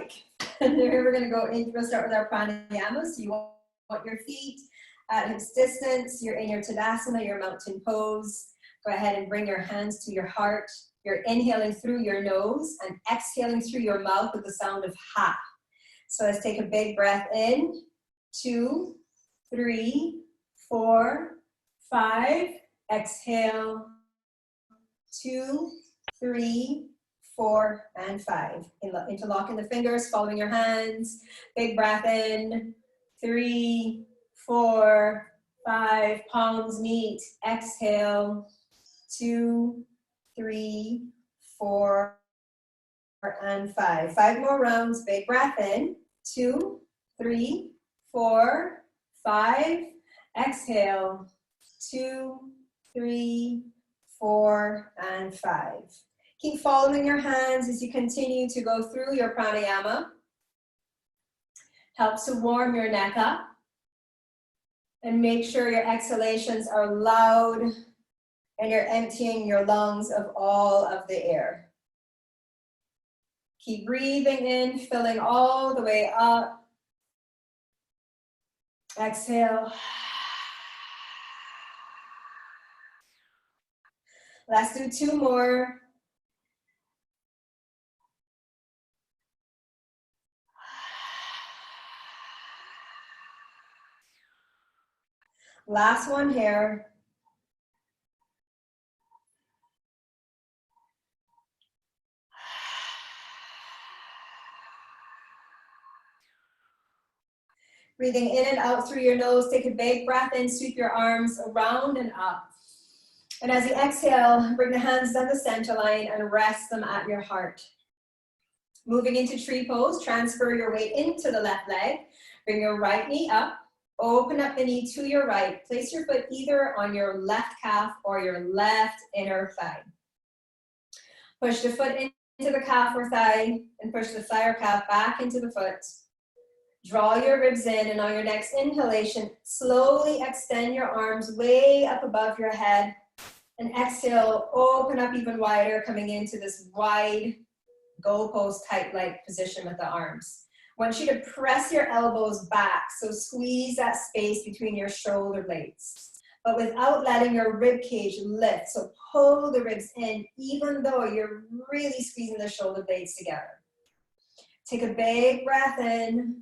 like. And here we're gonna we'll start with our pranayama. So you want your feet at hips distance. You're in your Tadasana, your mountain pose. Go ahead and bring your hands to your heart. You're inhaling through your nose and exhaling through your mouth with the sound of ha. So let's take a big breath in. 2, 3, 4, 5. Exhale. 2, 3, 4, and 5. Interlocking the fingers, following your hands. Big breath in. 3, 4, 5. Palms meet. Exhale. 2, 3, 4, and 5. 5 more rounds. Big breath in. 2, 3, 4, 5. Exhale. 2, 3, 4, and 5. Keep following your hands as you continue to go through your pranayama. Helps to warm your neck up. And make sure your exhalations are loud and you're emptying your lungs of all of the air. Keep breathing in, filling all the way up. Exhale. Let's do 2 more. Last one here. Breathing in and out through your nose. Take a big breath in, sweep your arms around and up. And as you exhale, bring the hands down the center line and rest them at your heart. Moving into tree pose, transfer your weight into the left leg. Bring your right knee up. Open up the knee to your right. Place your foot either on your left calf or your left inner thigh. Push the foot into the calf or thigh and push the thigh or calf back into the foot. Draw your ribs in, and on your next inhalation, slowly extend your arms way up above your head. And exhale, open up even wider, coming into this wide goalpost type-like position with the arms. I want you to press your elbows back, so squeeze that space between your shoulder blades, but without letting your rib cage lift. So pull the ribs in, even though you're really squeezing the shoulder blades together. Take a big breath in,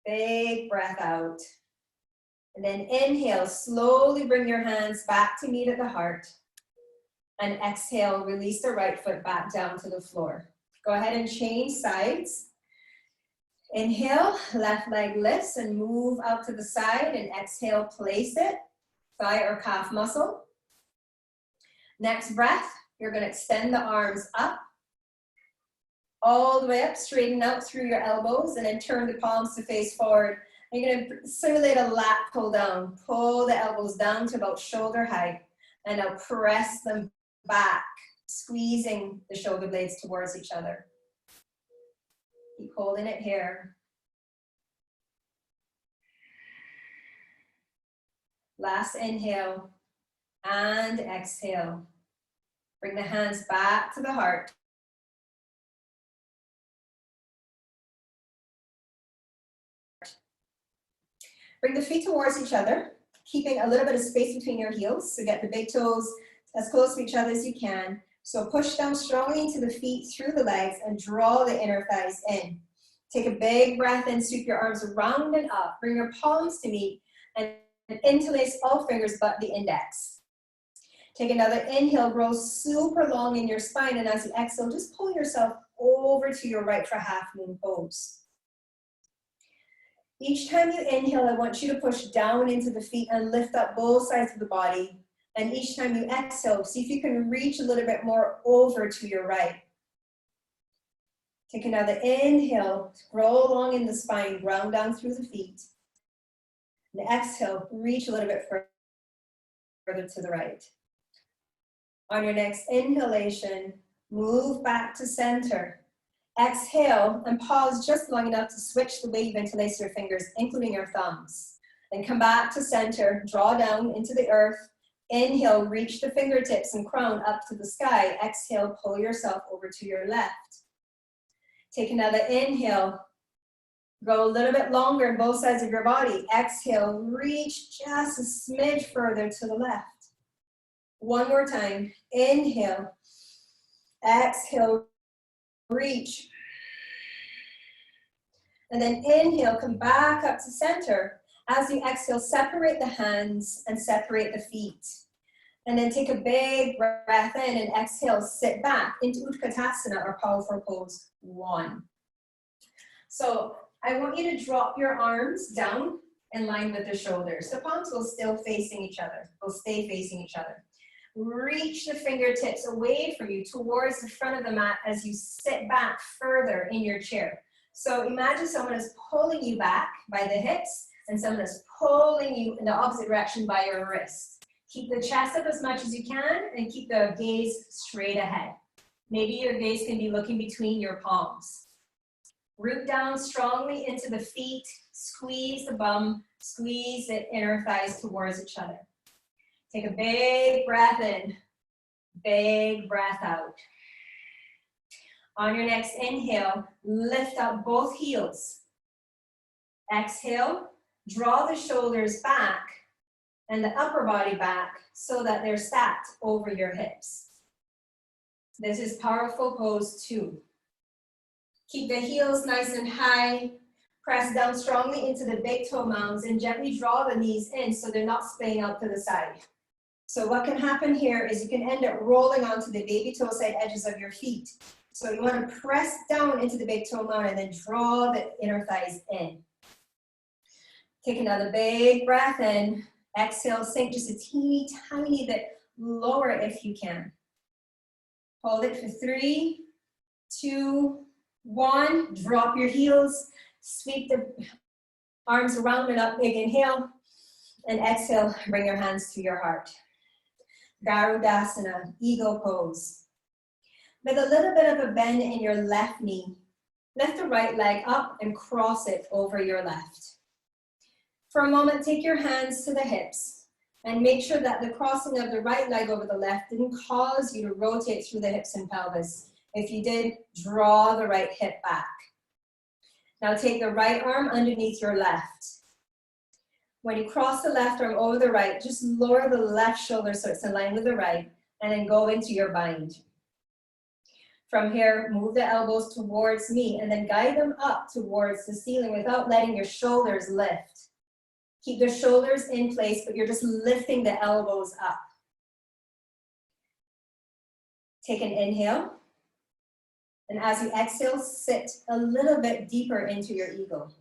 big breath out. And then inhale, slowly bring your hands back to meet at the heart. And exhale, release the right foot back down to the floor. Go ahead and change sides. Inhale, left leg lifts and move out to the side, and exhale, place it, thigh or calf muscle. Next breath, you're gonna extend the arms up, all the way up, straighten out through your elbows, and then turn the palms to face forward. And you're gonna simulate a lat pull down. Pull the elbows down to about shoulder height, and now press them back, squeezing the shoulder blades towards each other. Keep holding it here. Last inhale and exhale. Bring the hands back to the heart. Bring the feet towards each other, keeping a little bit of space between your heels. So get the big toes as close to each other as you can. So push down strongly into the feet through the legs and draw the inner thighs in. Take a big breath in, sweep your arms around and up. Bring your palms to meet and interlace all fingers but the index. Take another inhale, grow super long in your spine, and as you exhale, just pull yourself over to your right for half moon pose. Each time you inhale, I want you to push down into the feet and lift up both sides of the body. And each time you exhale, see if you can reach a little bit more over to your right. Take another inhale, grow along in the spine, ground down through the feet. And exhale, reach a little bit further to the right. On your next inhalation, move back to center. Exhale and pause just long enough to switch the way you've interlaced your fingers, including your thumbs. Then come back to center, draw down into the earth. Inhale, reach the fingertips and crown up to the sky. Exhale, pull yourself over to your left. Take another inhale. Go a little bit longer on both sides of your body. Exhale, reach just a smidge further to the left. One more time. Inhale. Exhale, reach. And then inhale, come back up to center. As you exhale, separate the hands and separate the feet. And then take a big breath in and exhale, sit back into Utkatasana or powerful pose 1. So I want you to drop your arms down in line with the shoulders. The palms will still facing each other, will stay facing each other. Reach the fingertips away from you towards the front of the mat as you sit back further in your chair. So imagine someone is pulling you back by the hips and someone is pulling you in the opposite direction by your wrist. Keep the chest up as much as you can and keep the gaze straight ahead. Maybe your gaze can be looking between your palms. Root down strongly into the feet, squeeze the bum, squeeze the inner thighs towards each other. Take a big breath in, big breath out. On your next inhale, lift up both heels. Exhale, draw the shoulders back and the upper body back so that they're stacked over your hips. This is powerful pose 2. Keep the heels nice and high. Press down strongly into the big toe mounds and gently draw the knees in so they're not splaying out to the side. So what can happen here is you can end up rolling onto the baby toe side edges of your feet. So you want to press down into the big toe mound and then draw the inner thighs in. Take another big breath in. Exhale, sink just a teeny tiny bit lower if you can. Hold it for 3, 2, 1. Drop your heels. Sweep the arms around and up. Big inhale. And exhale, bring your hands to your heart. Garudasana, eagle pose. With a little bit of a bend in your left knee, lift the right leg up and cross it over your left. For a moment, take your hands to the hips and make sure that the crossing of the right leg over the left didn't cause you to rotate through the hips and pelvis. If you did, draw the right hip back. Now take the right arm underneath your left. When you cross the left arm over the right, just lower the left shoulder so it's in line with the right, and then go into your bind. From here, move the elbows towards me and then guide them up towards the ceiling without letting your shoulders lift. Keep the shoulders in place, but you're just lifting the elbows up. Take an inhale. And as you exhale, sit a little bit deeper into your eagle.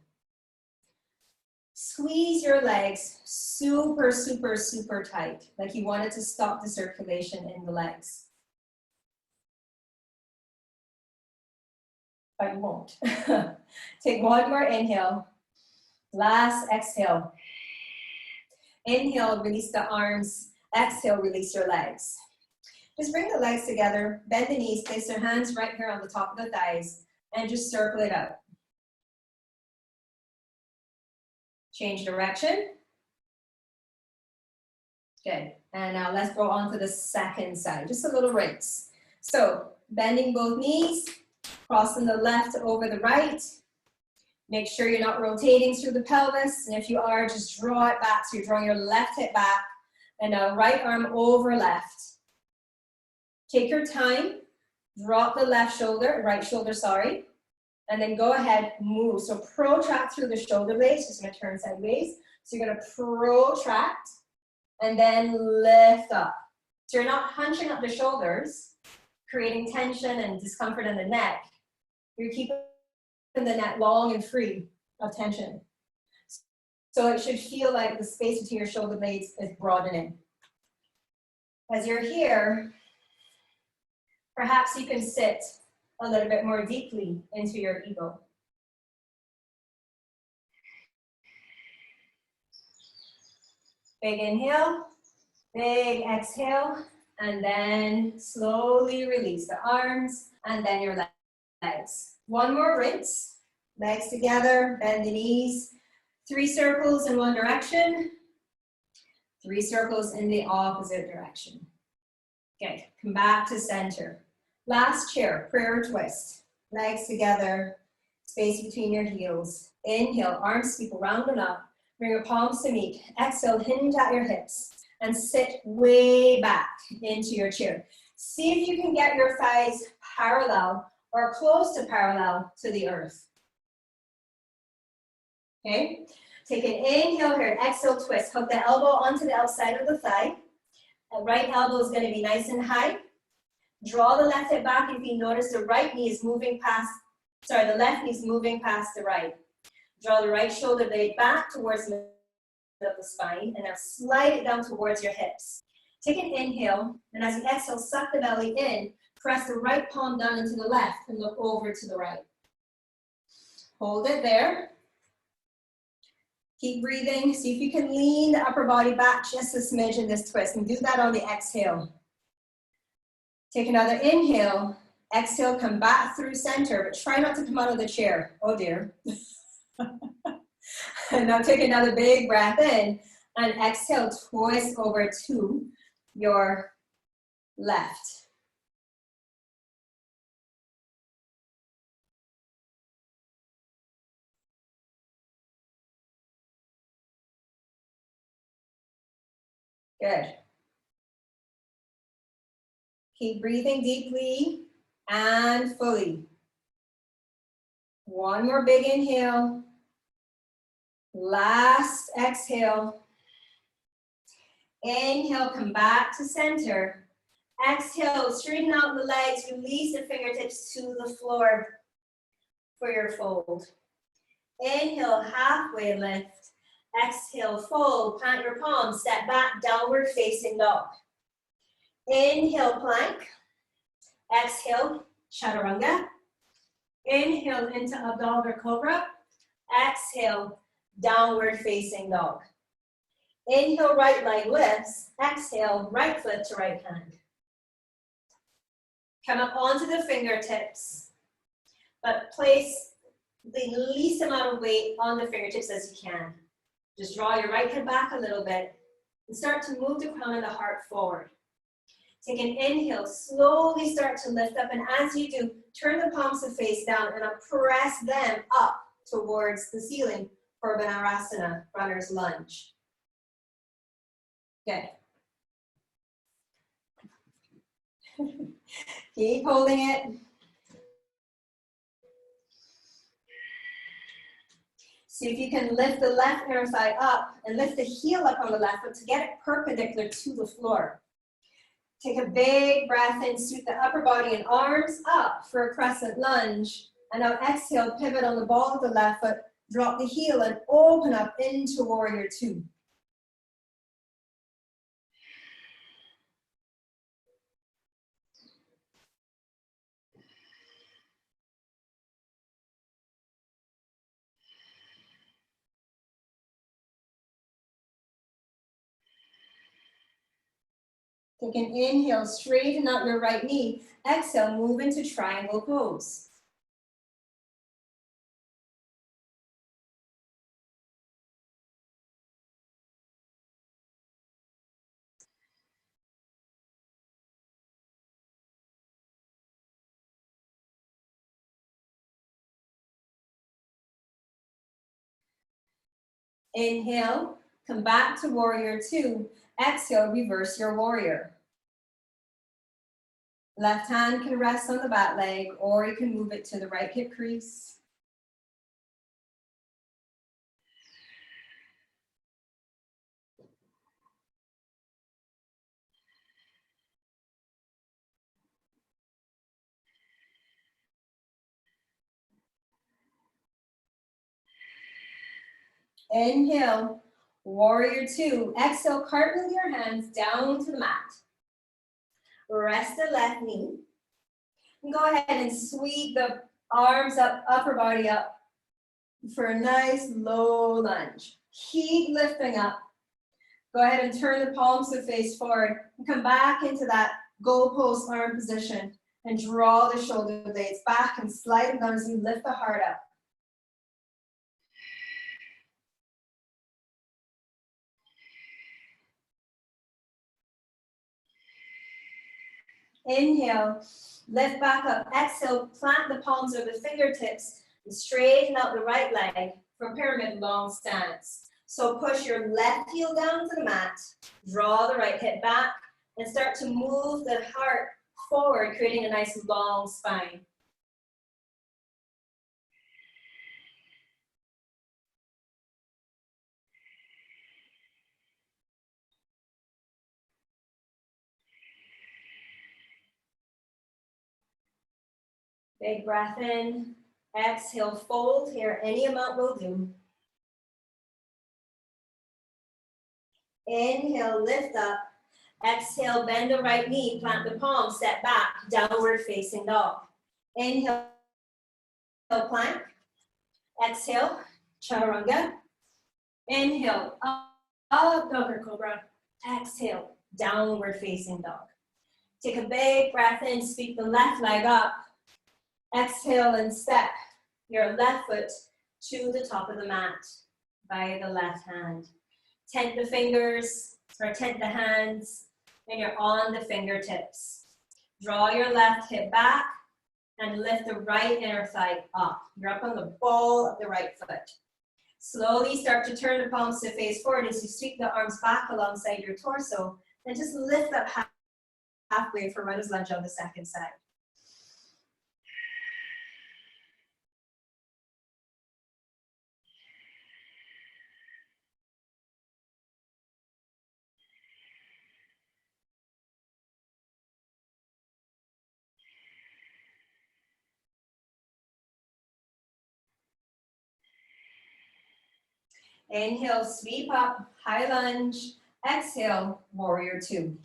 Squeeze your legs super, super, super tight, like you wanted to stop the circulation in the legs. But you won't. Take one more inhale. Last exhale. Inhale, release the arms. Exhale, release your legs. Just bring the legs together, bend the knees, place your hands right here on the top of the thighs, and just circle it out. Change direction. Good. And now let's go on to the second side. Just a little rinse. So bending both knees, crossing the left over the right. Make sure you're not rotating through the pelvis. And if you are, just draw it back. So you're drawing your left hip back. And now right arm over left. Take your time. Drop the left shoulder, right shoulder, sorry. And then go ahead, move. So protract through the shoulder blades. Just gonna turn sideways. So you're gonna protract and then lift up. So you're not hunching up the shoulders, creating tension and discomfort in the neck. You're keeping the neck long and free of tension. So it should feel like the space between your shoulder blades is broadening. As you're here, perhaps you can sit a little bit more deeply into your eagle. Big inhale, big exhale, and then slowly release the arms and then your legs. One more rinse, legs together, bend the knees. 3 circles in one direction, 3 circles in the opposite direction. Good, come back to center. Last chair, prayer twist. legs together, space between your heels. Inhale, arms sweep around and up. Bring your palms to meet. Exhale, hinge at your hips and sit way back into your chair. See if you can get your thighs parallel or close to parallel to the earth. Okay? Take an inhale here, and exhale, twist. Hook the elbow onto the outside of the thigh. The right elbow is going to be nice and high. Draw the left hip back. If you notice the right knee is moving past, the left knee is moving past the right. Draw the right shoulder blade back towards the middle of the spine, and now slide it down towards your hips. Take an inhale, and as you exhale, suck the belly in. Press the right palm down into the left and look over to the right. Hold it there. Keep breathing. See if you can lean the upper body back just a smidge in this twist, and do that on the exhale. Take another inhale. Exhale, come back through center, but try not to come out of the chair. Oh dear. And now take another big breath in, and exhale, twist over to your left. Good. Keep breathing deeply and fully. One more big inhale. Last exhale. Inhale, come back to center. Exhale, straighten out the legs, release the fingertips to the floor for your fold. Inhale, halfway lift. Exhale, fold, plant your palms, step back, downward facing dog. Inhale, plank. Exhale, chaturanga. Inhale into abdominal cobra. Exhale, downward facing dog. Inhale, right leg lifts. Exhale, right foot to right hand. Come up onto the fingertips, but place the least amount of weight on the fingertips as you can. Just draw your right hip back a little bit and start to move the crown of the heart forward. Take an inhale, slowly start to lift up, and as you do, turn the palms to face down and press them up towards the ceiling for Banarasana, runner's lunge. Good. Keep holding it. See if you can lift the left inner thigh up and lift the heel up on the left foot to get it perpendicular to the floor. Take a big breath in, sweep the upper body and arms up for a crescent lunge. And now exhale, pivot on the ball of the left foot, drop the heel and open up into warrior two. Take an inhale, straighten out your right knee. Exhale, move into triangle pose. Inhale, come back to warrior two. Exhale, reverse your warrior. Left hand can rest on the back leg, or you can move it to the right hip crease. Inhale, warrior two. Exhale, cartwheel your hands down to the mat. Rest the left knee. And go ahead and sweep the arms up, upper body up for a nice low lunge. Keep lifting up. Go ahead and turn the palms to face forward and come back into that goalpost arm position and draw the shoulder blades back and slide them down as you lift the heart up. Inhale, lift back up. Exhale, plant the palms or the fingertips and straighten out the right leg for pyramid long stance. So push your left heel down to the mat, draw the right hip back, and start to move the heart forward, creating a nice long spine. Big breath in. Exhale, fold here. Any amount will do. Inhale, lift up. Exhale, bend the right knee, plant the palm, step back, downward facing dog. Inhale, plank. Exhale, chaturanga. Inhale, up, dog or cobra. Exhale, downward facing dog. Take a big breath in, sweep the left leg up. Exhale and step your left foot to the top of the mat by the left hand. Tent the fingers, or tent the hands, and you're on the fingertips. Draw your left hip back and lift the right inner thigh up. You're up on the ball of the right foot. Slowly start to turn the palms to face forward as you sweep the arms back alongside your torso, and just lift up halfway for runner's lunge on the second side. Inhale, sweep up, high lunge. Exhale, warrior two.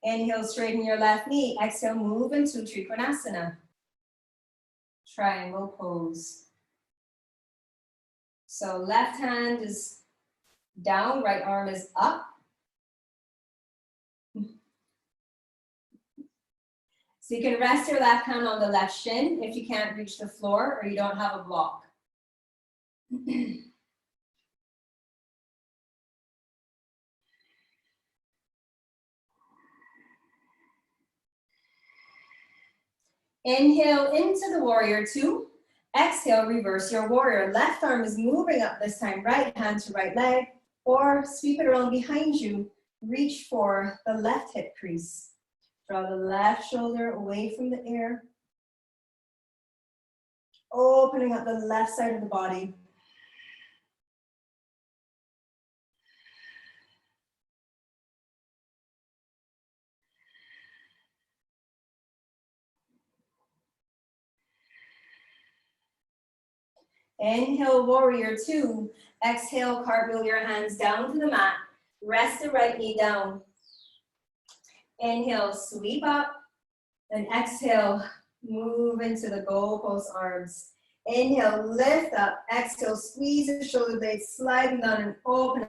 Inhale, straighten your left knee. Exhale, move into Trikonasana. Triangle pose. So left hand is down, right arm is up. So you can rest your left hand on the left shin if you can't reach the floor or you don't have a block. Inhale into the warrior two. Exhale, reverse your warrior. Left arm is moving up this time, right hand to right leg, or sweep it around behind you. Reach for the left hip crease. Draw the left shoulder away from the air. Opening up the left side of the body. Inhale, warrior two. Exhale, cartwheel your hands down to the mat. Rest the right knee down. Inhale, sweep up. And exhale, move into the goalpost arms. Inhale, lift up. Exhale, squeeze the shoulder blades, sliding down and open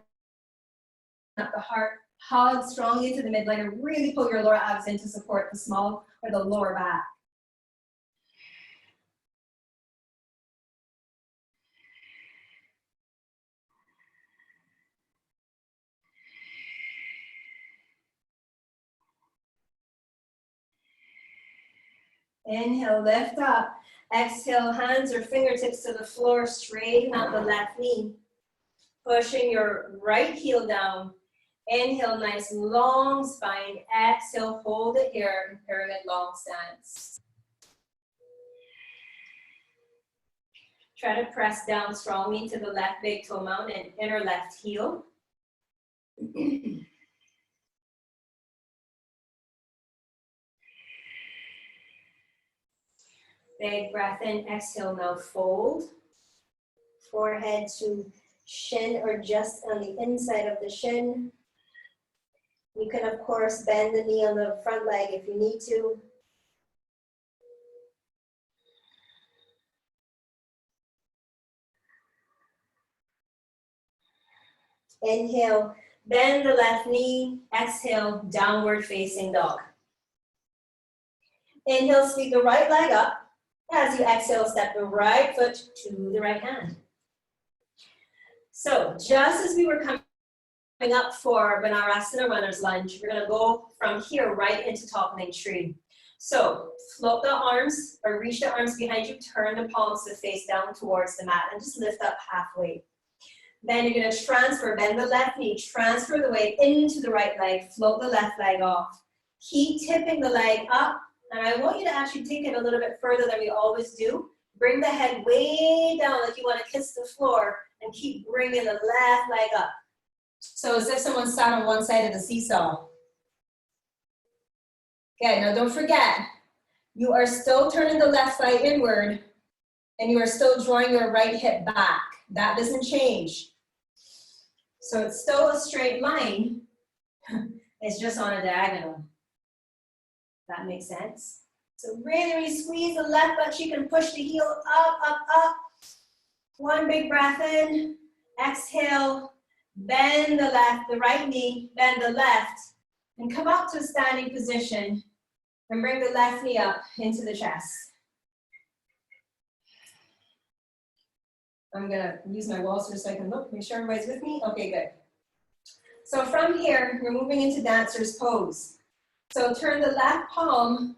up the heart. Hug strongly into the midline and really pull your lower abs in to support the small or the lower back. Inhale, lift up. Exhale, hands or fingertips to the floor, straighten out the left knee. Pushing your right heel down. Inhale, nice long spine. Exhale, hold it here in pyramid long stance. Try to press down strongly into the left big toe mountain and inner left heel. Big breath in, exhale, now fold. Forehead to shin or just on the inside of the shin. You can, of course, bend the knee on the front leg if you need to. Inhale, bend the left knee. Exhale, downward facing dog. Inhale, sweep the right leg up. As you exhale, step the right foot to the right hand. So just as we were coming up for Banarasana runner's lunge, we're gonna go from here right into toppling tree. So float the arms or reach the arms behind you, turn the palms to face down towards the mat and just lift up halfway. Then you're gonna transfer, bend the left knee, transfer the weight into the right leg, float the left leg off. Keep tipping the leg up, and I want you to actually take it a little bit further than we always do. Bring the head way down like you wanna kiss the floor, and keep bringing the left leg up. So as if someone sat on one side of the seesaw. Okay, now don't forget, you are still turning the left thigh inward, and you are still drawing your right hip back. That doesn't change. So it's still a straight line, it's just on a diagonal. That makes sense? So really squeeze the left butt cheek and push the heel up, up, up. One big breath in, exhale, bend the right knee, bend the left, and come up to a standing position and bring the left knee up into the chest. I'm gonna use my walls so I can look, make sure everybody's with me. Okay, good. So from here, we're moving into dancer's pose. So turn the left palm,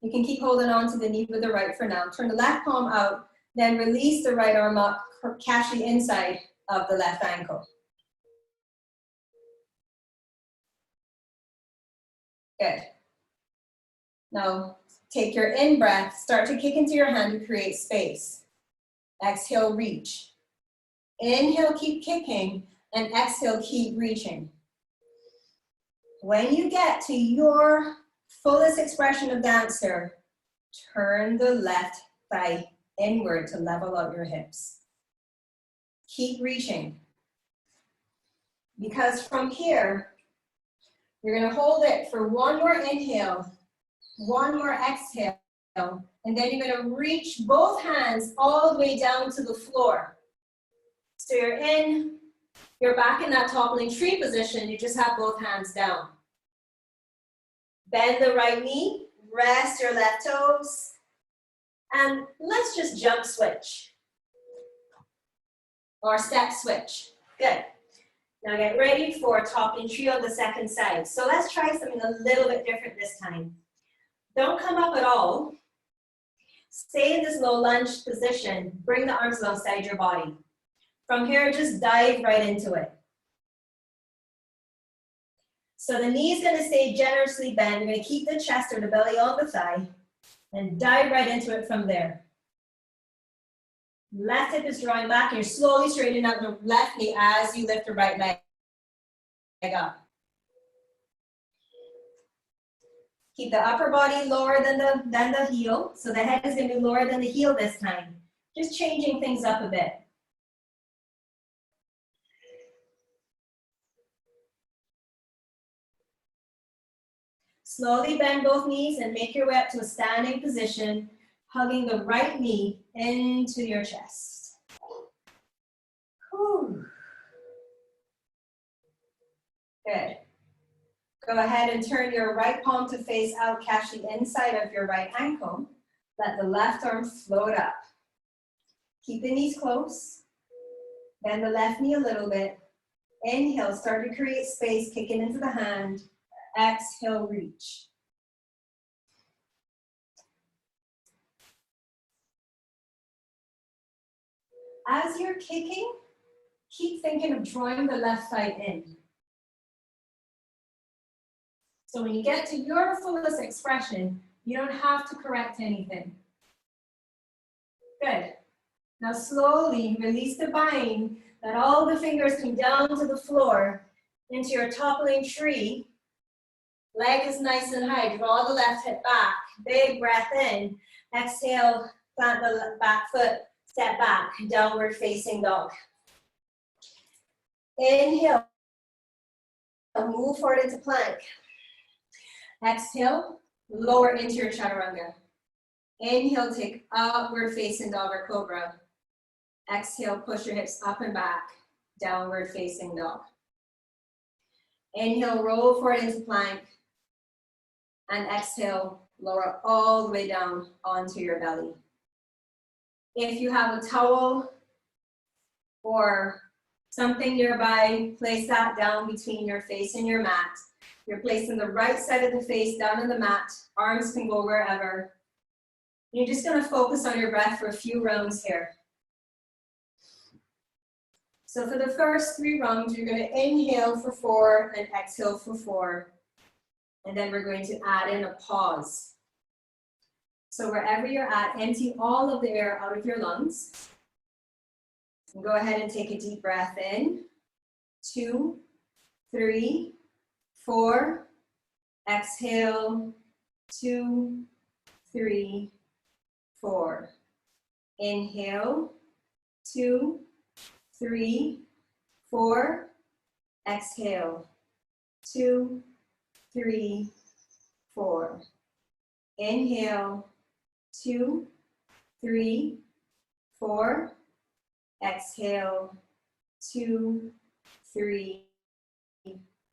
you can keep holding on to the knee with the right for now. Turn the left palm out, then release the right arm up, catch the inside of the left ankle. Good. Now, take your in-breath, start to kick into your hand to create space. Exhale, reach. Inhale, keep kicking, and exhale, keep reaching. When you get to your fullest expression of dancer, turn the left thigh inward to level out your hips. Keep reaching. Because from here, you're gonna hold it for one more inhale, one more exhale, and then you're gonna reach both hands all the way down to the floor. So you're back in that toppling tree position, you just have both hands down. Bend the right knee, rest your left toes, and let's just jump switch. Or step switch. Good. Now get ready for toppling tree on the second side. So let's try something a little bit different this time. Don't come up at all. Stay in this low lunge position. Bring the arms alongside your body. From here, just dive right into it. So the knee is going to stay generously bent. You're going to keep the chest or the belly on the thigh and dive right into it from there. Left hip is drawing back. You're slowly straightening out the left knee as you lift the right leg up. Keep the upper body lower than the heel. So the head is going to be lower than the heel this time. Just changing things up a bit. Slowly bend both knees and make your way up to a standing position, hugging the right knee into your chest. Whew. Good. Go ahead and turn your right palm to face out, catch the inside of your right ankle. Let the left arm float up. Keep the knees close. Bend the left knee a little bit. Inhale, start to create space, kicking into the hand. Exhale, reach. As you're kicking, keep thinking of drawing the left thigh in. So when you get to your fullest expression, you don't have to correct anything. Good. Now slowly release the bind, let all the fingers come down to the floor into your toppling tree. Leg is nice and high, draw the left hip back, big breath in. Exhale, plant the back foot, step back, downward facing dog. Inhale, move forward into plank. Exhale, lower into your chaturanga. Inhale, take upward facing dog or cobra. Exhale, push your hips up and back, downward facing dog. Inhale, roll forward into plank. And exhale, lower all the way down onto your belly. If you have a towel or something nearby, place that down between your face and your mat. You're placing the right side of the face down on the mat. Arms can go wherever. You're just going to focus on your breath for a few rounds here. So for the first 3 rounds, you're going to inhale for 4 and exhale for 4. And then we're going to add in a pause. So wherever you're at, empty all of the air out of your lungs. And go ahead and take a deep breath in. 2, 3, 4. Exhale. 2, 3, 4. Inhale. 2, 3, 4. Exhale. 2, 3, 4. Inhale. 2, 3, 4. Exhale. 2, 3,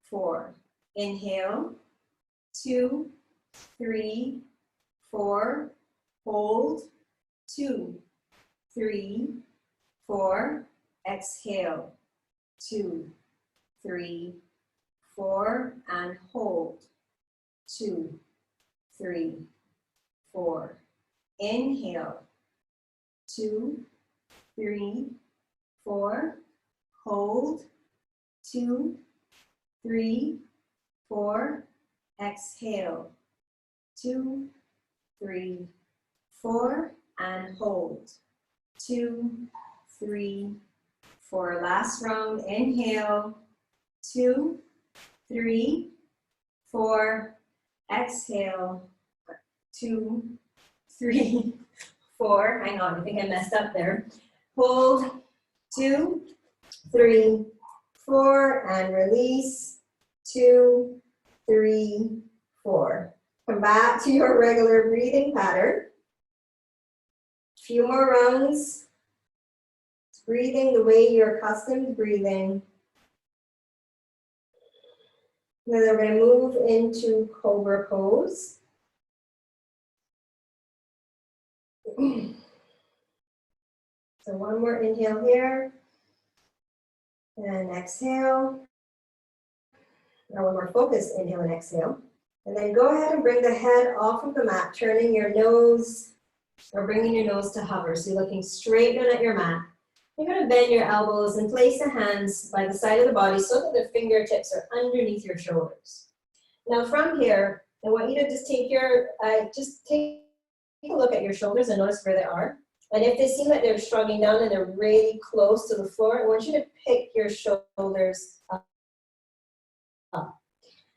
4. Inhale. 2, 3, 4. Hold. 2, 3, 4. Exhale. 2, 3, 4. And hold. 2, 3, 4. Inhale. 2, 3, 4. Hold. 2, 3, 4. Exhale. 2, 3, 4. And hold. 2, 3, 4. Last round. Inhale. 2, 3, 4. Exhale. 2, 3, 4. Hang on, I think I messed up there. Hold. 2, 3, 4. And release. 2, 3, 4. Come back to your regular breathing pattern. Few more rounds. Breathing the way you're accustomed to breathing. Then we're going to move into Cobra pose. So one more inhale here. And exhale. Now one more focused inhale and exhale. And then go ahead and bring the head off of the mat, turning your nose or bringing your nose to hover. So you're looking straight down at your mat. You're going to bend your elbows and place the hands by the side of the body so that the fingertips are underneath your shoulders. Now from here, I want you to just take a look at your shoulders and notice where they are. And if they seem like they're shrugging down and they're really close to the floor, I want you to pick your shoulders up.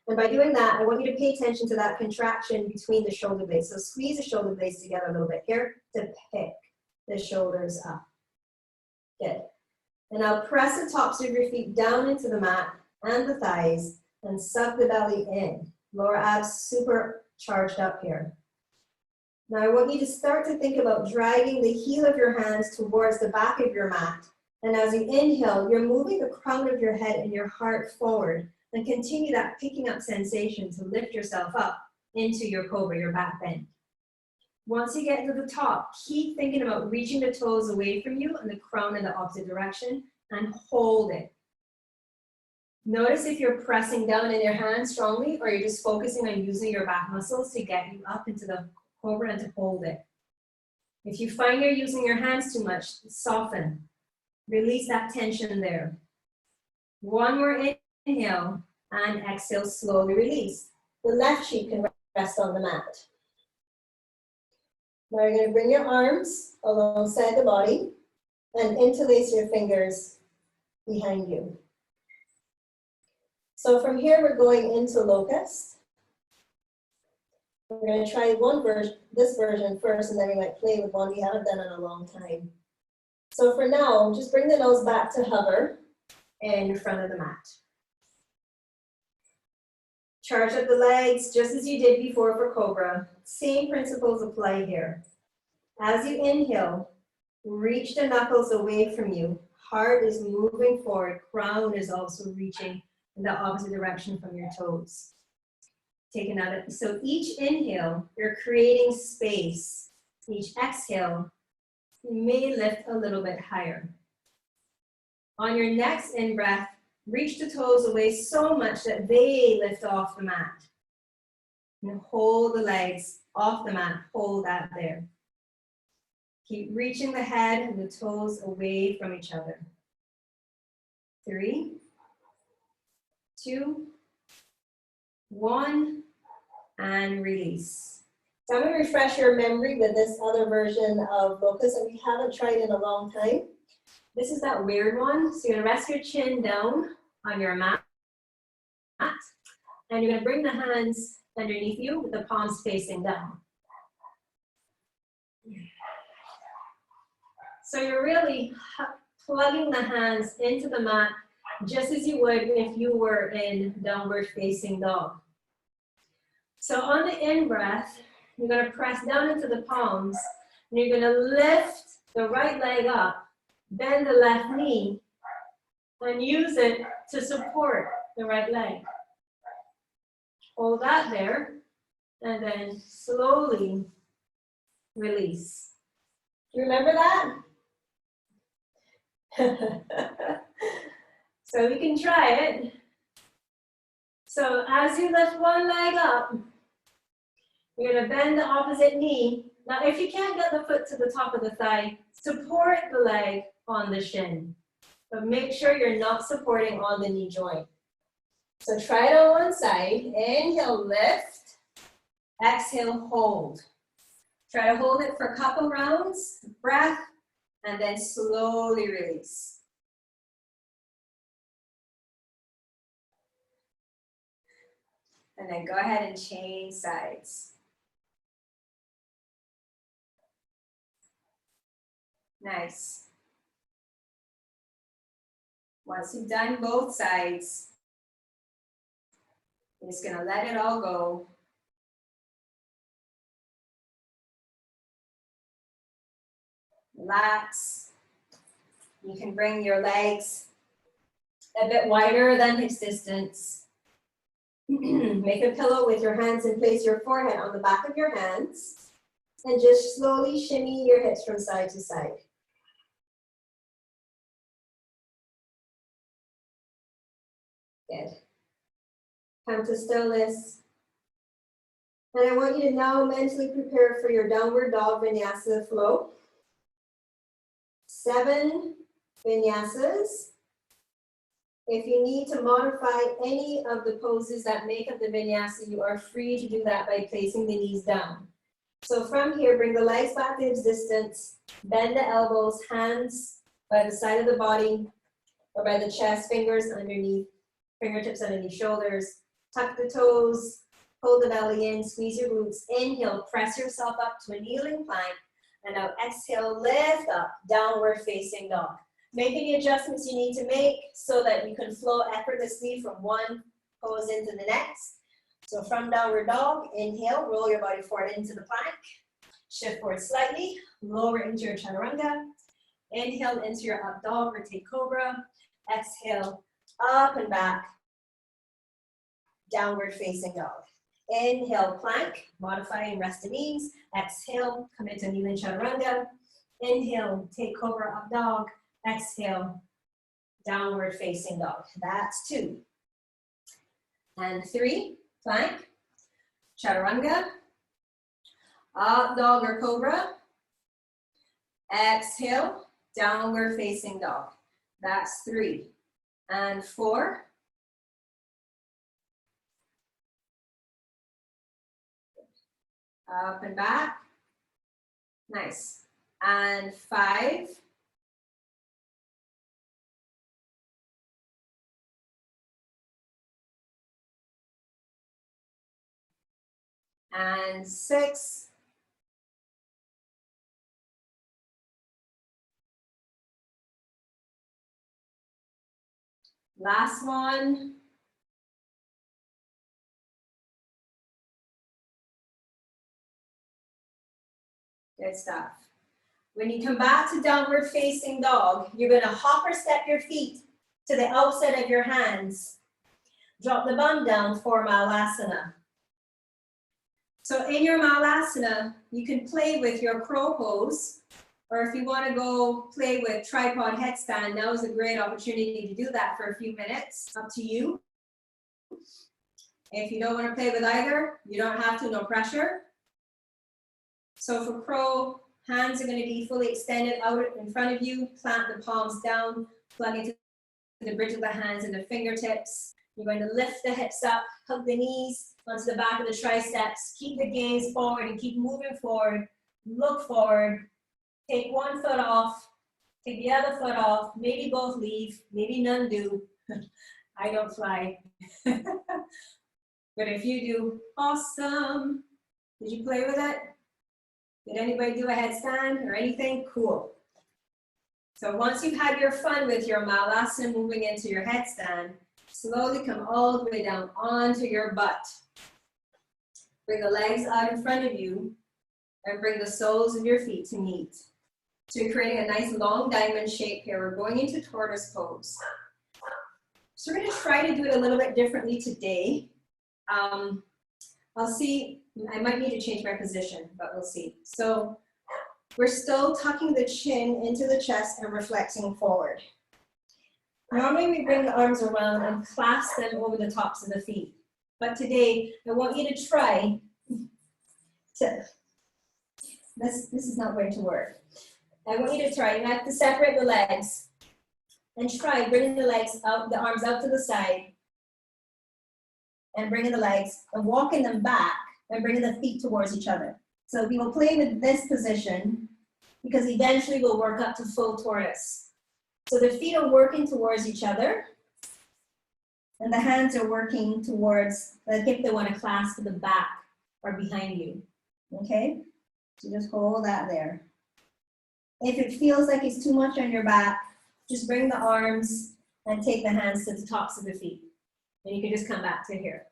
And by doing that, I want you to pay attention to that contraction between the shoulder blades. So squeeze the shoulder blades together a little bit here to pick the shoulders up. Good. And now press the tops of your feet down into the mat and the thighs and suck the belly in. Lower abs super charged up here. Now I want you to start to think about dragging the heel of your hands towards the back of your mat. And as you inhale, you're moving the crown of your head and your heart forward. And continue that picking up sensation to lift yourself up into your cobra, your back bend. Once you get to the top, keep thinking about reaching the toes away from you and the crown in the opposite direction and hold it. Notice if you're pressing down in your hands strongly or you're just focusing on using your back muscles to get you up into the cobra and to hold it. If you find you're using your hands too much, soften. Release that tension there. One more inhale and exhale, slowly release. The left cheek can rest on the mat. Now you're going to bring your arms alongside the body and interlace your fingers behind you. So from here, we're going into locust. We're going to try this version first, and then we might play with one we haven't done in a long time. So for now, just bring the nose back to hover in front of the mat. Charge up the legs just as you did before for Cobra. Same principles apply here. As you inhale, reach the knuckles away from you. heart is moving forward. Crown is also reaching in the opposite direction from your toes. Take another. So each inhale, you're creating space. Each exhale, you may lift a little bit higher. On your next in-breath, reach the toes away so much that they lift off the mat. And hold the legs off the mat. Hold that there. Keep reaching the head and the toes away from each other. 3, 2, 1, and release. So I'm going to refresh your memory with this other version of locust that we haven't tried in a long time. This is that weird one. So you're going to rest your chin down on your mat. And you're going to bring the hands underneath you with the palms facing down. So you're really plugging the hands into the mat just as you would if you were in downward facing dog. So on the in-breath, you're going to press down into the palms, and you're going to lift the right leg up, bend the left knee, and use it to support the right leg. Hold that there, and then slowly release. Do you remember that? So we can try it. So as you lift one leg up, you're going to bend the opposite knee. Now, if you can't get the foot to the top of the thigh, support the leg on the shin. But make sure you're not supporting on the knee joint. So try it on one side. Inhale, lift. Exhale, hold. Try to hold it for a couple rounds. Breath. And then slowly release. And then go ahead and change sides. Nice. Once you've done both sides, you're just going to let it all go. Relax. You can bring your legs a bit wider than hip distance. Make a pillow with your hands and place your forehead on the back of your hands. And just slowly shimmy your hips from side to side. Good. Come to stillness. And I want you to now mentally prepare for your downward dog vinyasa flow. 7 vinyasas. If you need to modify any of the poses that make up the vinyasa, you are free to do that by placing the knees down. So from here, bring the legs back to hip distance, bend the elbows, hands by the side of the body or by the chest, fingers underneath, fingertips underneath shoulders. Tuck the toes, hold the belly in, squeeze your glutes. Inhale, press yourself up to a kneeling plank. And now exhale, lift up, downward facing dog. Make any adjustments you need to make so that you can flow effortlessly from one pose into the next. So from downward dog, inhale, roll your body forward into the plank. Shift forward slightly, lower into your chaturanga. Inhale into your up dog or take cobra. Exhale, up and back, downward facing dog. Inhale, plank, modify and rest the knees. Exhale, come into kneeling chaturanga. Inhale, take cobra, up dog. Exhale, downward facing dog. That's 2. And 3, plank, chaturanga, up dog or cobra. Exhale, downward facing dog. That's 3. And 4. Up and back. Nice. And 5. And 6. Last one. Good stuff. When you come back to downward facing dog, you're gonna hop or step your feet to the outside of your hands. Drop the bum down for Malasana. So in your Malasana, you can play with your crow pose, or if you want to go play with tripod headstand, now is a great opportunity to do that for a few minutes. Up to you. If you don't want to play with either, you don't have to, no pressure. So for crow, hands are going to be fully extended out in front of you. Plant the palms down, plug into the bridge of the hands and the fingertips. You're going to lift the hips up, hug the knees onto the back of the triceps. Keep the gaze forward and keep moving forward. Look forward. Take one foot off. Take the other foot off. Maybe both leave. Maybe none do. I don't fly. But if you do, awesome. Did you play with it? Did anybody do a headstand or anything? Cool. So once you've had your fun with your Malasana moving into your headstand, slowly come all the way down onto your butt. Bring the legs out in front of you and bring the soles of your feet to meet. So you're creating a nice long diamond shape here. We're going into tortoise pose. So we're going to try to do it a little bit differently today. I'll see, I might need to change my position, but we'll see. So we're still tucking the chin into the chest and reflexing forward. Normally we bring the arms around and clasp them over the tops of the feet. But today, I want you to try to, this is not going to work. I want you to try, you have to separate the legs and try bringing the legs out, the arms out to the side and bringing the legs and walking them back and bringing the feet towards each other. So we will play with this position because eventually we'll work up to full tortoise. So the feet are working towards each other and the hands are working towards, like if they want to clasp to the back or behind you, okay? So just hold that there. If it feels like it's too much on your back, just bring the arms and take the hands to the tops of the feet. And you can just come back to here.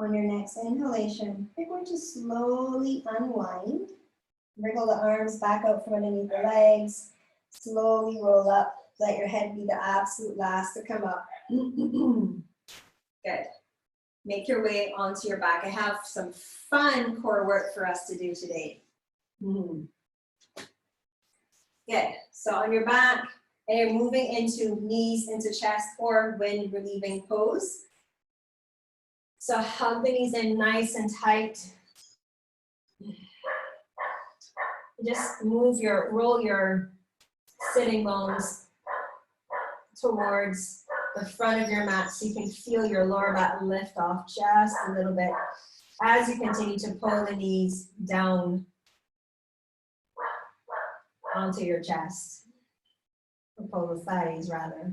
On your next inhalation, you're going to slowly unwind. Wriggle the arms back out from underneath the legs. Slowly roll up. Let your head be the absolute last to come up. Good. Make your way onto your back. I have some fun core work for us to do today. Good. So on your back, and you're moving into knees into chest or wind relieving pose. So hug the knees in nice and tight. Just roll your sitting bones towards the front of your mat so you can feel your lower back lift off just a little bit as you continue to pull the knees down onto your chest, or pull the thighs rather.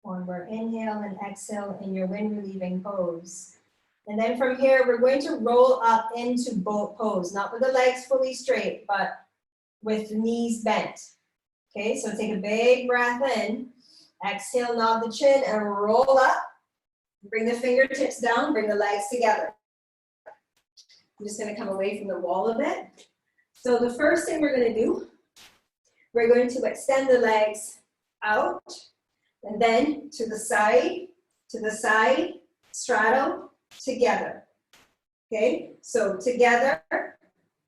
One more inhale and exhale in your wind relieving pose. And then from here, we're going to roll up into boat pose, not with the legs fully straight, but with the knees bent. Okay, so take a big breath in, exhale, nod the chin and roll up. Bring the fingertips down, bring the legs together. I'm just gonna come away from the wall a bit. So the first thing we're gonna do, we're going to extend the legs out, and then to the side, straddle, together. Okay, so together,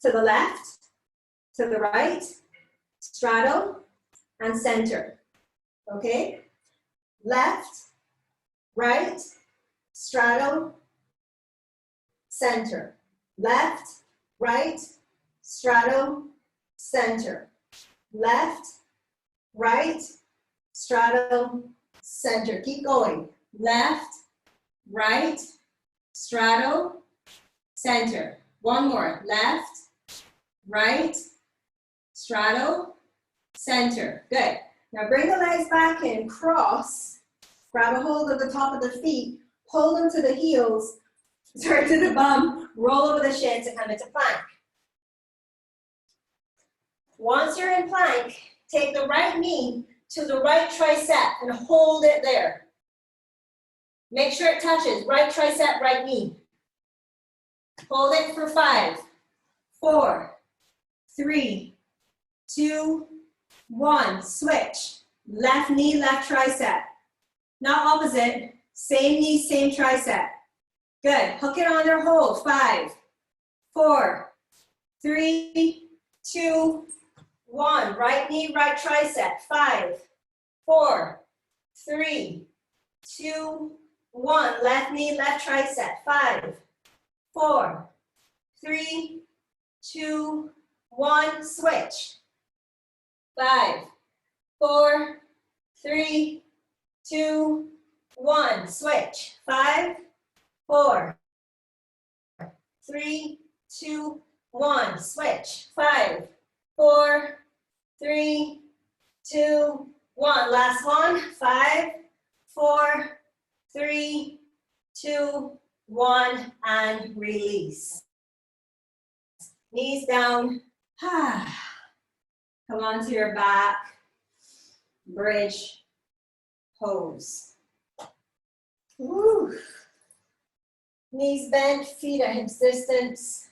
to the left, to the right, straddle, and center. Okay, left, right, straddle, center. Left, right, straddle, center. Left, right, straddle, center. Keep going. Left, right, straddle, center. One more. Left, right, straddle, center. Good. Now bring the legs back in, cross, grab a hold of the top of the feet, pull them to the heels, turn to the bum, roll over the shins and come into plank. Once you're in plank, take the right knee to the right tricep and hold it there. Make sure it touches, right tricep, right knee. Hold it for 5, 4, 3, 2, 1. Switch. Left knee, left tricep. Not opposite. Same knee, same tricep. Good. Hook it on there, hold. 5, 4, 3, 2, 1. Right knee, right tricep. 5, 4, 3, 2, 1. Left knee, left tricep. 5, 4, 3, 2, 1. Switch. 5, 4, 3, 2, 1. Switch. 5, 4, 3, 2, 1. Switch. 5, 4, 3, 2, 1. Last one. 5, 4, 3, 2, 1. And release. Knees down. Come onto your back. Bridge pose. Woo. Knees bent, feet at hips distance.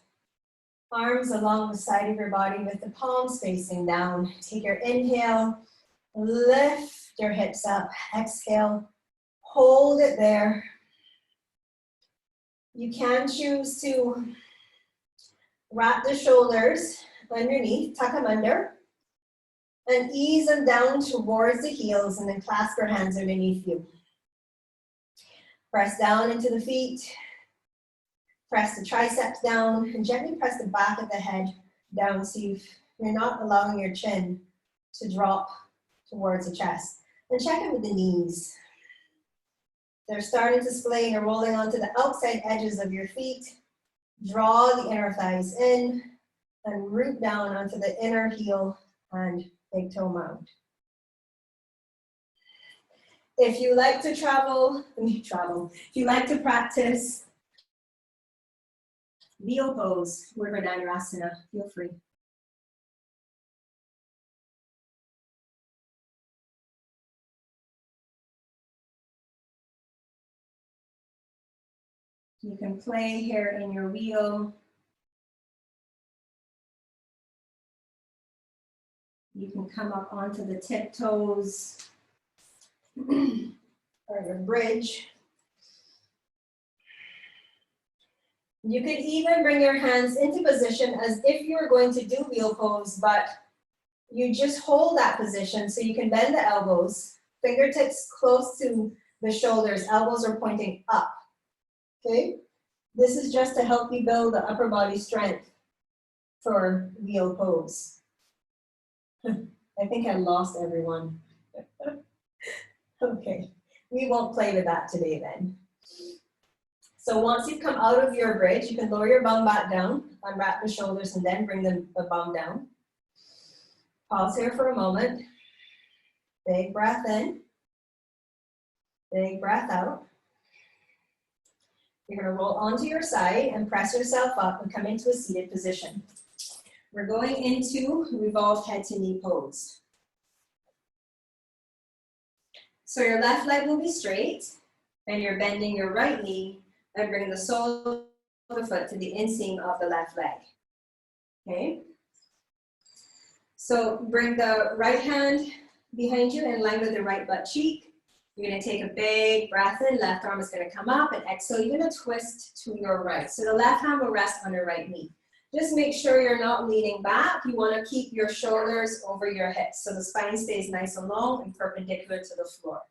Arms along the side of your body with the palms facing down. Take your inhale, lift your hips up. Exhale, hold it there. You can choose to wrap the shoulders underneath, tuck them under, and ease them down towards the heels and then clasp your hands underneath you. Press down into the feet. Press the triceps down and gently press the back of the head down so you're not allowing your chin to drop towards the chest. And check it with the knees. They're starting to splay and you're rolling onto the outside edges of your feet. Draw the inner thighs in and root down onto the inner heel and big toe mound. If you like to if you like to practice wheel pose, Virabhadrasana, feel free. You can play here in your wheel. You can come up onto the tiptoes or your bridge. You could even bring your hands into position as if you were going to do wheel pose, but you just hold that position so you can bend the elbows, fingertips close to the shoulders, elbows are pointing up, okay? This is just to help you build the upper body strength for wheel pose. I think I lost everyone. Okay, we won't play with that today then. So once you've come out of your bridge, you can lower your bum back down, unwrap the shoulders, and then bring the bum down. Pause here for a moment. Big breath in. Big breath out. You're going to roll onto your side and press yourself up and come into a seated position. We're going into revolved head to knee pose. So your left leg will be straight, and you're bending your right knee and bring the sole of the foot to the inseam of the left leg. Okay? So bring the right hand behind you in line with the right butt cheek. You're going to take a big breath in. Left arm is going to come up, and exhale. You're going to twist to your right. So the left hand will rest on your right knee. Just make sure you're not leaning back. You want to keep your shoulders over your hips so the spine stays nice and long and perpendicular to the floor.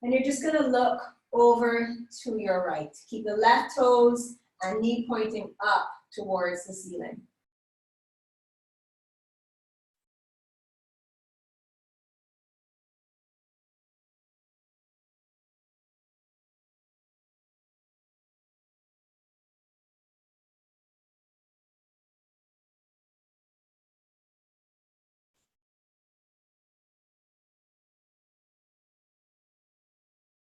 And you're just going to look over to your right. Keep the left toes and knee pointing up towards the ceiling.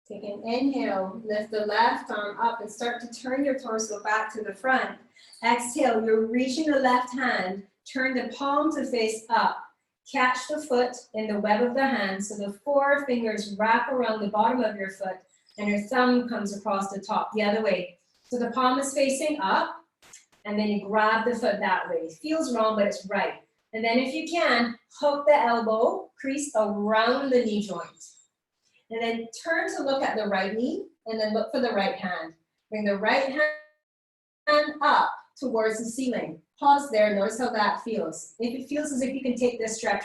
Take an inhale, lift the left arm up and start to turn your torso back to the front. Exhale, you're reaching the left hand, turn the palm to face up. Catch the foot in the web of the hand so the 4 fingers wrap around the bottom of your foot and your thumb comes across the top the other way. So the palm is facing up and then you grab the foot that way. It feels wrong, but it's right. And then if you can, hook the elbow, crease around the knee joint. And then turn to look at the right knee and then look for the right hand. Bring the right hand up towards the ceiling. Pause there, notice how that feels. If it feels as if you can take this stretch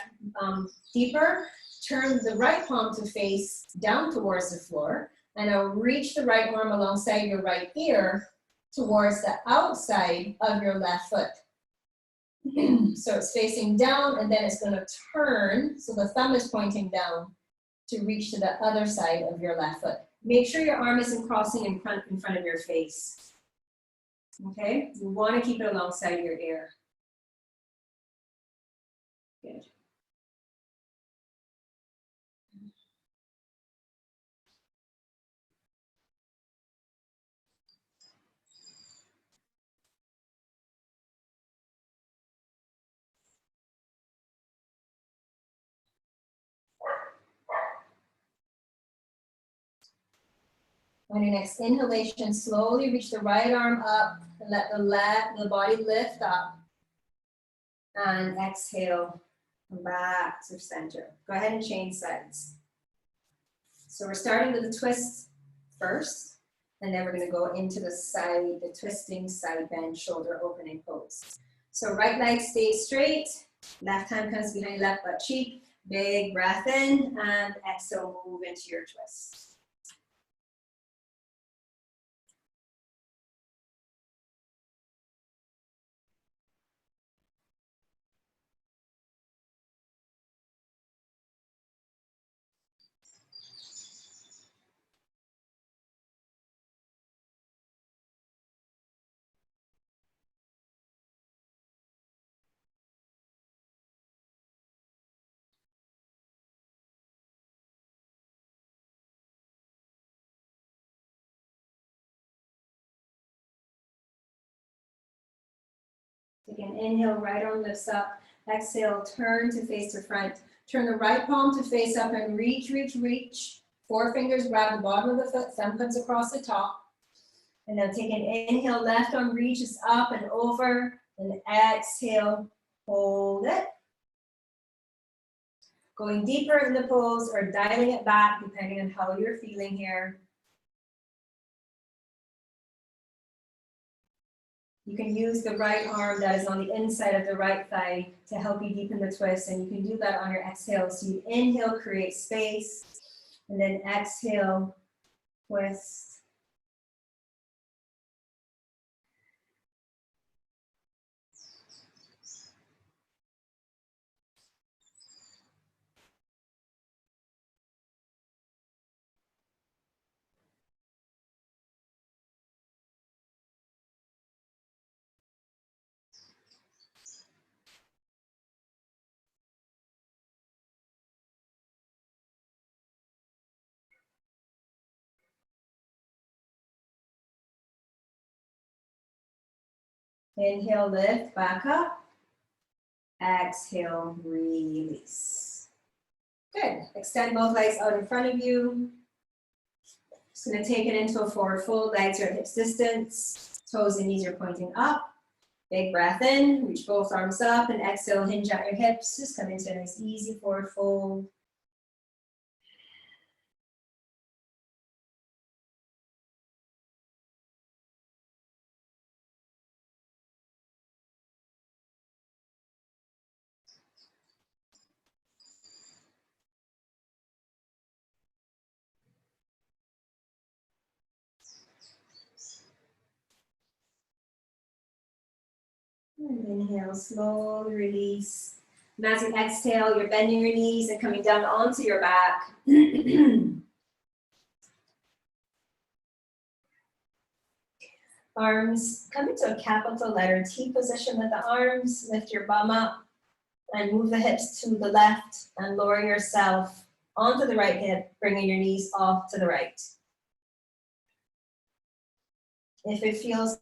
deeper, turn the right palm to face down towards the floor, and now reach the right arm alongside your right ear towards the outside of your left foot. So it's facing down, and then it's gonna turn, so the thumb is pointing down to reach to the other side of your left foot. Make sure your arm isn't crossing in front of your face. Okay, you want to keep it alongside your ear. Good. On your next inhalation, slowly reach the right arm up and let the body lift up. And exhale, come back to center. Go ahead and change sides. So we're starting with the twist first, and then we're going to go into the twisting side bend shoulder opening pose. So right leg stays straight, left hand comes behind left butt cheek, big breath in, and exhale, move into your twist. Again, inhale, right arm lifts up. Exhale, turn to face to front. Turn the right palm to face up and reach, reach, reach. 4 fingers grab the bottom of the foot, thumb comes across the top. And now take an inhale, left arm reaches up and over. And exhale, hold it. Going deeper in the pose or dialing it back depending on how you're feeling here. You can use the right arm that is on the inside of the right thigh to help you deepen the twist, and you can do that on your exhale. So you inhale, create space, and then exhale, twist. Inhale, lift, back up. Exhale, release. Good. Extend both legs out in front of you. Just going to take it into a forward fold. Legs are at hips distance. Toes and knees are pointing up. Big breath in. Reach both arms up. And exhale, hinge at your hips. Just come into a nice easy forward fold. And inhale, slowly release. And as you exhale, you're bending your knees and coming down onto your back. Arms come into a capital letter T position with the arms. Lift your bum up and move the hips to the left and lower yourself onto the right hip, bringing your knees off to the right. If it feels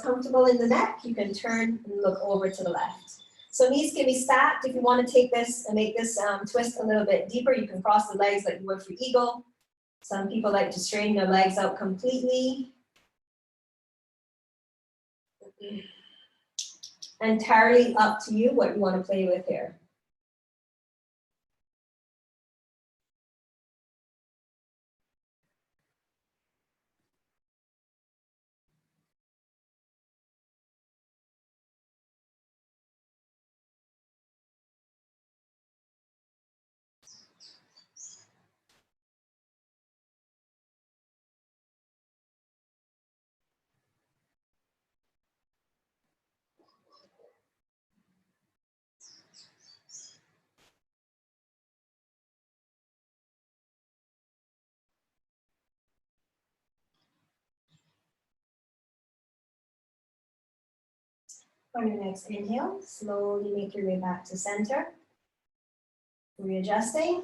comfortable in the neck, you can turn and look over to the left. So knees can be stacked. If you want to take this and make this twist a little bit deeper, you can cross the legs like you would for eagle. Some people like to straighten their legs out completely. Entirely up to you what you want to play with here. On your next inhale, slowly make your way back to center. Readjusting.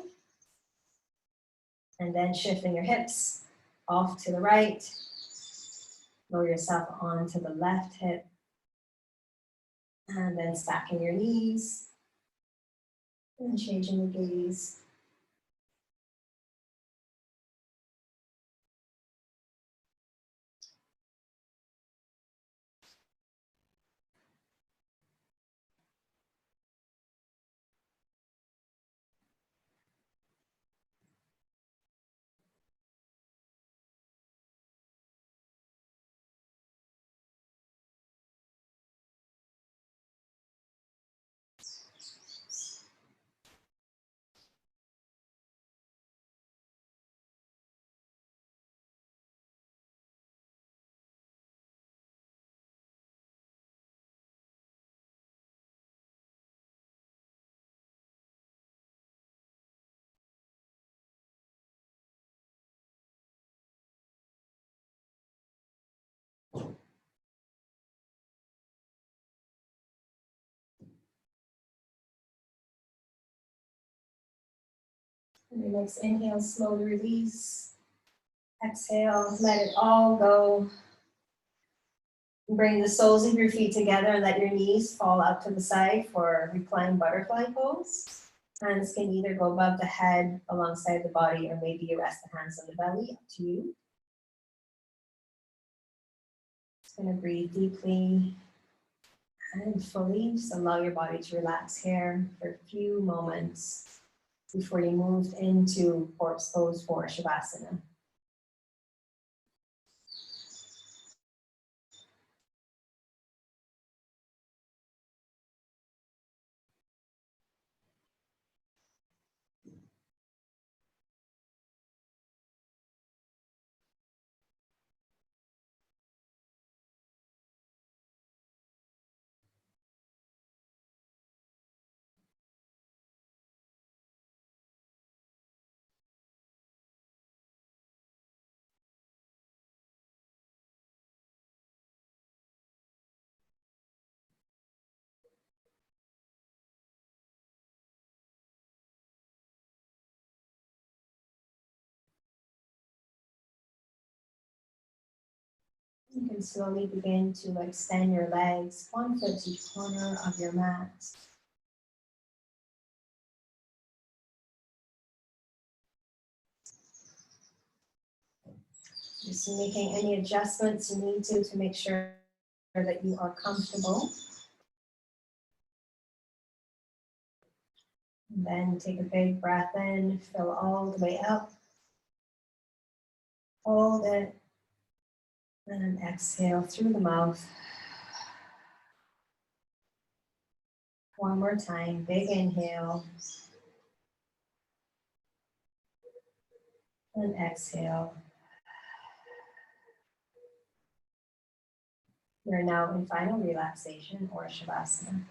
And then shifting your hips off to the right. Lower yourself onto the left hip. And then stacking your knees. And changing the gaze. On your next inhale, slowly release. Exhale, let it all go. Bring the soles of your feet together and let your knees fall out to the side for reclined butterfly pose. Hands can either go above the head alongside the body, or maybe you rest the hands on the belly, up to you. Just gonna breathe deeply and fully. Just allow your body to relax here for a few moments before you move into corpse pose for Shavasana. You can slowly begin to extend your legs, one foot to each corner of your mat. Just making any adjustments you need to make sure that you are comfortable. And then take a big breath in, fill all the way up. Hold it. And exhale through the mouth. One more time, big inhale. And exhale. You're now in final relaxation or Shavasana.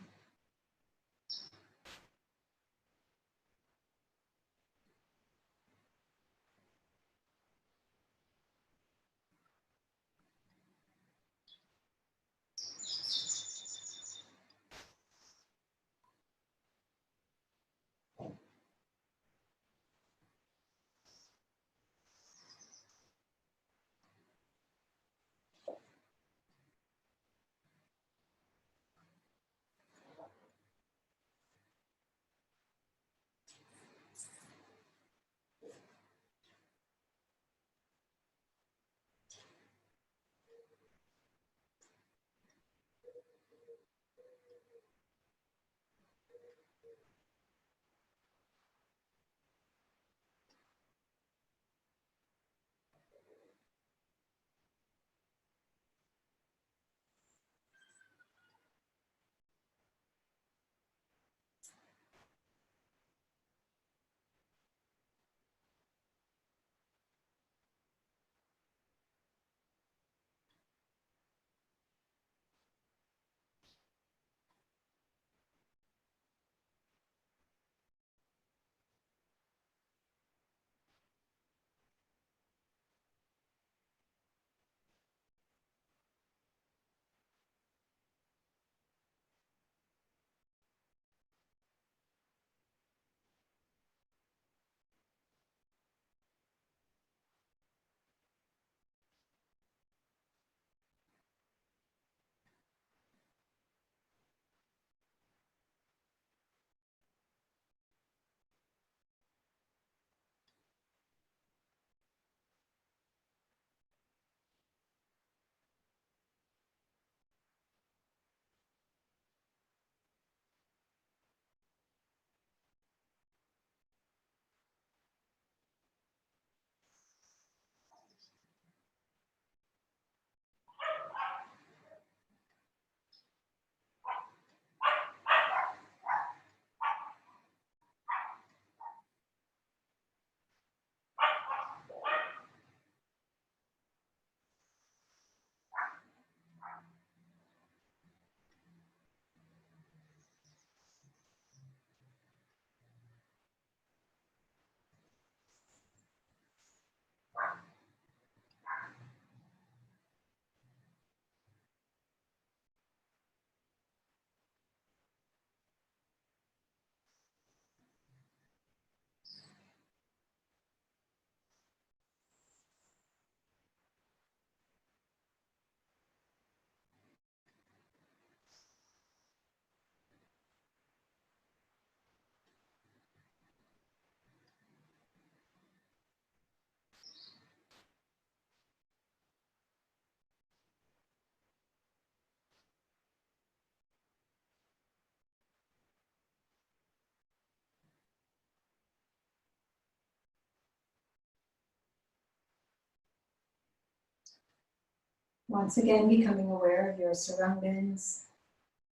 Once again, becoming aware of your surroundings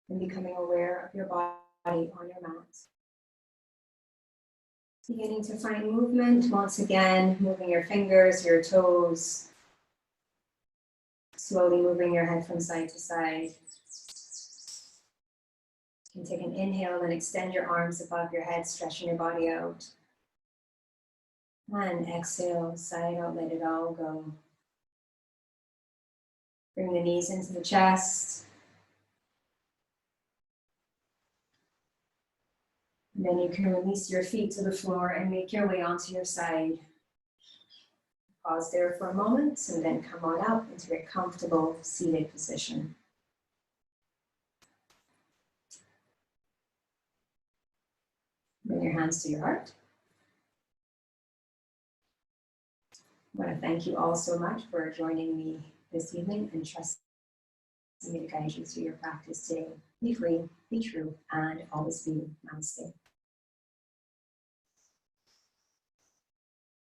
and becoming aware of your body on your mat. Beginning to find movement, once again, moving your fingers, your toes, slowly moving your head from side to side. You can take an inhale and extend your arms above your head, stretching your body out. And exhale, side out, let it all go. Bring the knees into the chest. And then you can release your feet to the floor and make your way onto your side. Pause there for a moment and then come on up into a comfortable seated position. Bring your hands to your heart. I want to thank you all so much for joining me this evening and trusting me to guide you through your practice today. Be free, be true, and always be. Namaste.